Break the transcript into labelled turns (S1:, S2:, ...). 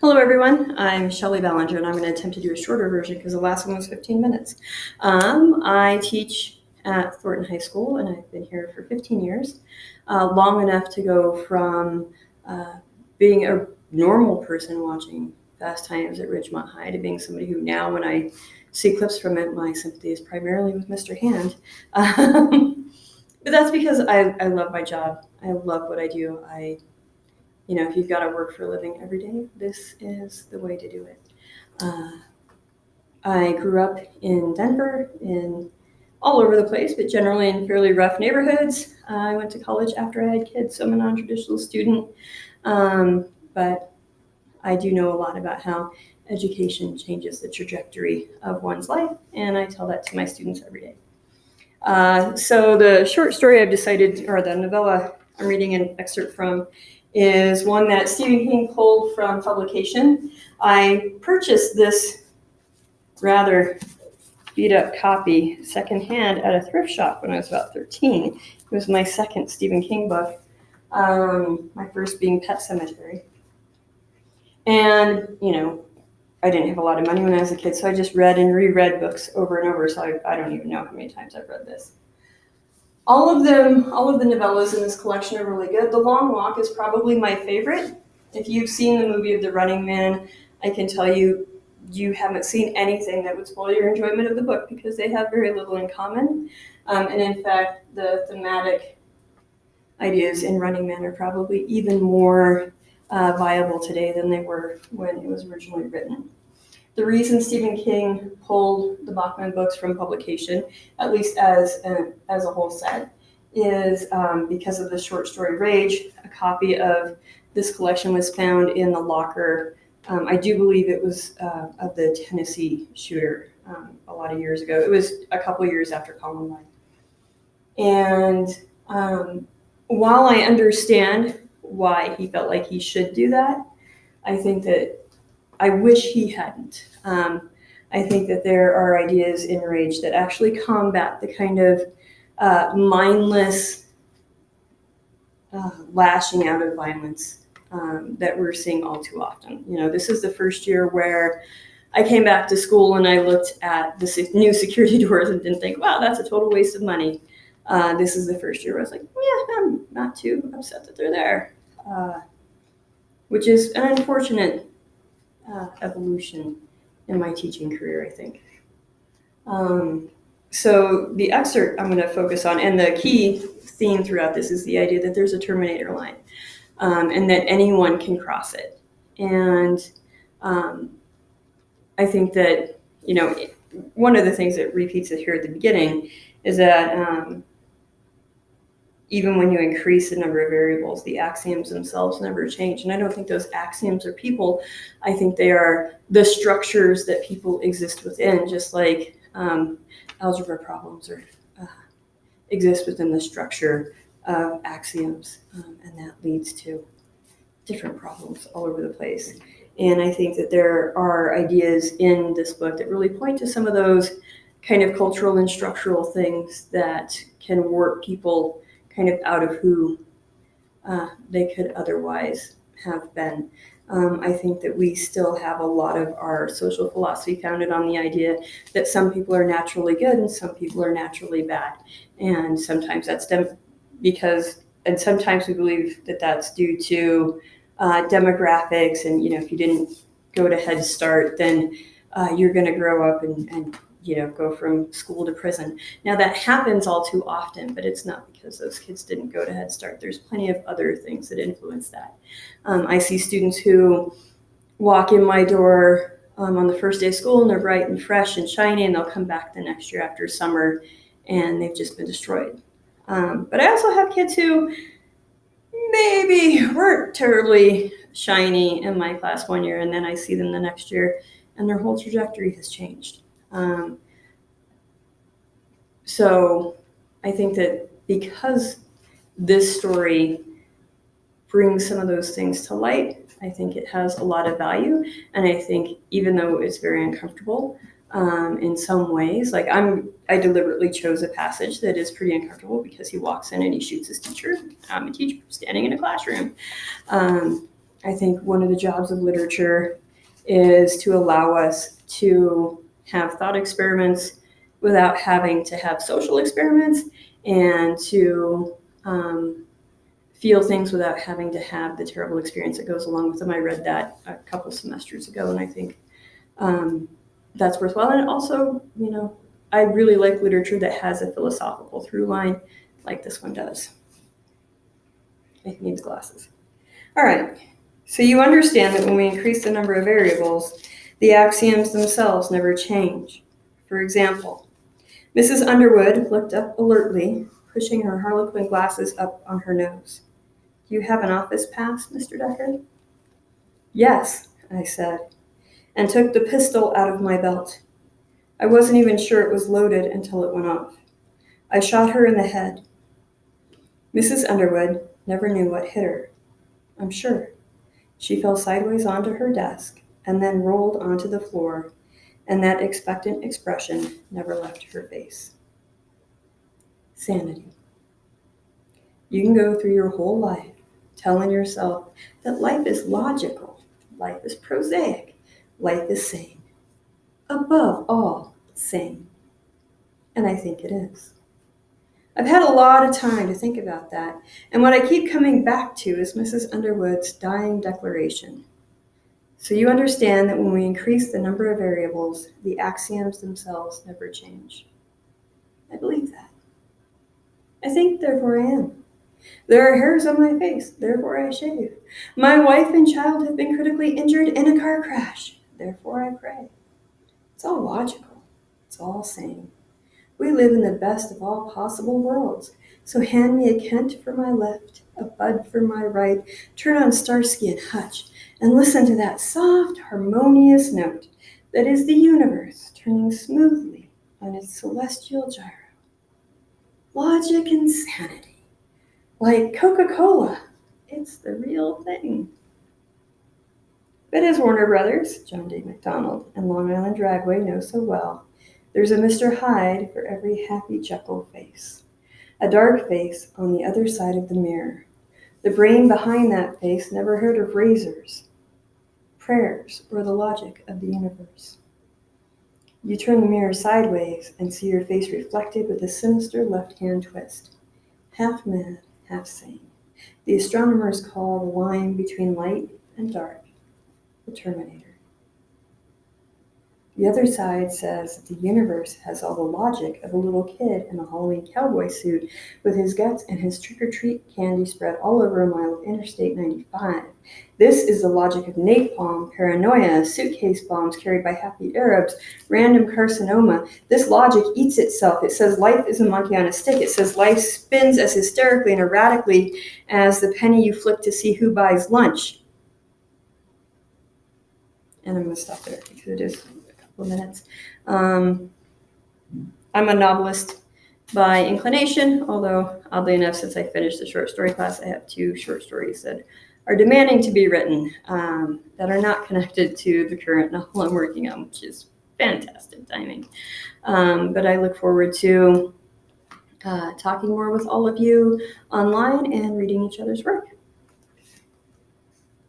S1: Hello, everyone. I'm Shelley Ballinger, and I'm going to attempt to do a shorter version because the last one was 15 minutes. I teach at Thornton High School, and I've been here for 15 years, long enough to go from being a normal person watching Fast Times at Ridgemont High to being somebody who now, when I see clips from it, my sympathy is primarily with Mr. Hand. But that's because I love my job. I love what I do. If you've got to work for a living every day, this is the way to do it. I grew up in Denver, in all over the place, but generally in fairly rough neighborhoods. I went to college after I had kids, so I'm a non-traditional student. But I do know a lot about how education changes the trajectory of one's life, and I tell that to my students every day. So the short story I've decided, or the novella I'm reading an excerpt from, is one that Stephen King pulled from publication. I purchased this rather beat up copy secondhand at a thrift shop when I was about 13. It was my second Stephen King book, my first being Pet Sematary. And, I didn't have a lot of money when I was a kid, so I just read and reread books over and over, so I don't even know how many times I've read this. All of the novellas in this collection are really good. The Long Walk is probably my favorite. If you've seen the movie of The Running Man, I can tell you haven't seen anything that would spoil your enjoyment of the book because they have very little in common. And in fact, the thematic ideas in Running Man are probably even more viable today than they were when it was originally written. The reason Stephen King pulled the Bachman books from publication, at least as a whole set, is because of the short story Rage. A copy of this collection was found in the locker. I do believe it was of the Tennessee shooter a lot of years ago. It was a couple years after Columbine. And while I understand why he felt like he should do that, I think that I wish he hadn't. I think that there are ideas in Rage that actually combat the kind of mindless lashing out of violence that we're seeing all too often. This is the first year where I came back to school and I looked at the new security doors and didn't think, wow, that's a total waste of money. This is the first year where I was like, yeah, I'm not too upset that they're there, which is an unfortunate evolution in my teaching career, I think. So the excerpt I'm going to focus on, and the key theme throughout this is the idea that there's a Terminator line, and that anyone can cross it. And I think that, one of the things that repeats it here at the beginning is that even when you increase the number of variables, the axioms themselves never change. And I don't think those axioms are people. I think they are the structures that people exist within, just like algebra problems exist within the structure of axioms. And that leads to different problems all over the place. And I think that there are ideas in this book that really point to some of those kind of cultural and structural things that can warp people kind of out of who they could otherwise have been. I think that we still have a lot of our social philosophy founded on the idea that some people are naturally good and some people are naturally bad. And sometimes that's and sometimes we believe that that's due to demographics. And, if you didn't go to Head Start, then you're going to grow up and go from school to prison. Now that happens all too often, but it's not because those kids didn't go to Head Start. There's plenty of other things that influence that. I see students who walk in my door on the first day of school and they're bright and fresh and shiny, and they'll come back the next year after summer and they've just been destroyed. But I also have kids who maybe weren't terribly shiny in my class one year, and then I see them the next year and their whole trajectory has changed. So I think that because this story brings some of those things to light, I think it has a lot of value. And I think even though it's very uncomfortable in some ways, like I deliberately chose a passage that is pretty uncomfortable because he walks in and he shoots his teacher. I'm a teacher standing in a classroom. I think one of the jobs of literature is to allow us to have thought experiments without having to have social experiments, and to feel things without having to have the terrible experience that goes along with them. I read that a couple semesters ago, and I think that's worthwhile. And also, I really like literature that has a philosophical through line like this one does. It needs glasses. All right. So you understand that when we increase the number of variables, the axioms themselves never change. For example, Mrs. Underwood looked up alertly, pushing her harlequin glasses up on her nose. Do you have an office pass, Mr. Decker? Yes, I said, and took the pistol out of my belt. I wasn't even sure it was loaded until it went off. I shot her in the head. Mrs. Underwood never knew what hit her, I'm sure. She fell sideways onto her desk and then rolled onto the floor, and that expectant expression never left her face. Sanity. You can go through your whole life telling yourself that life is logical, life is prosaic, life is sane. Above all, sane. And I think it is. I've had a lot of time to think about that, and what I keep coming back to is Mrs. Underwood's dying declaration. So you understand that when we increase the number of variables, the axioms themselves never change. I believe that. I think, therefore I am. There are hairs on my face, therefore I shave. My wife and child have been critically injured in a car crash, therefore I pray. It's all logical. It's all sane. We live in the best of all possible worlds. So hand me a Kent for my left, a Bud for my right, turn on Starsky and Hutch, and listen to that soft, harmonious note that is the universe turning smoothly on its celestial gyro. Logic and sanity. Like Coca-Cola, it's the real thing. But as Warner Brothers, John D. MacDonald, and Long Island Dragway know so well, there's a Mr. Hyde for every happy Jekyll face. A dark face on the other side of the mirror. The brain behind that face never heard of razors, prayers, or the logic of the universe. You turn the mirror sideways and see your face reflected with a sinister left-hand twist. Half mad, half sane. The astronomers call the line between light and dark the Terminator. The other side says that the universe has all the logic of a little kid in a Halloween cowboy suit with his guts and his trick-or-treat candy spread all over a mile of Interstate 95. This is the logic of napalm, paranoia, suitcase bombs carried by happy Arabs, random carcinoma. This logic eats itself. It says life is a monkey on a stick. It says life spins as hysterically and erratically as the penny you flick to see who buys lunch. And I'm going to stop there because it is minutes. I'm a novelist by inclination, although oddly enough, since I finished the short story class, I have 2 short stories that are demanding to be written that are not connected to the current novel I'm working on, which is fantastic timing. But I look forward to talking more with all of you online and reading each other's work.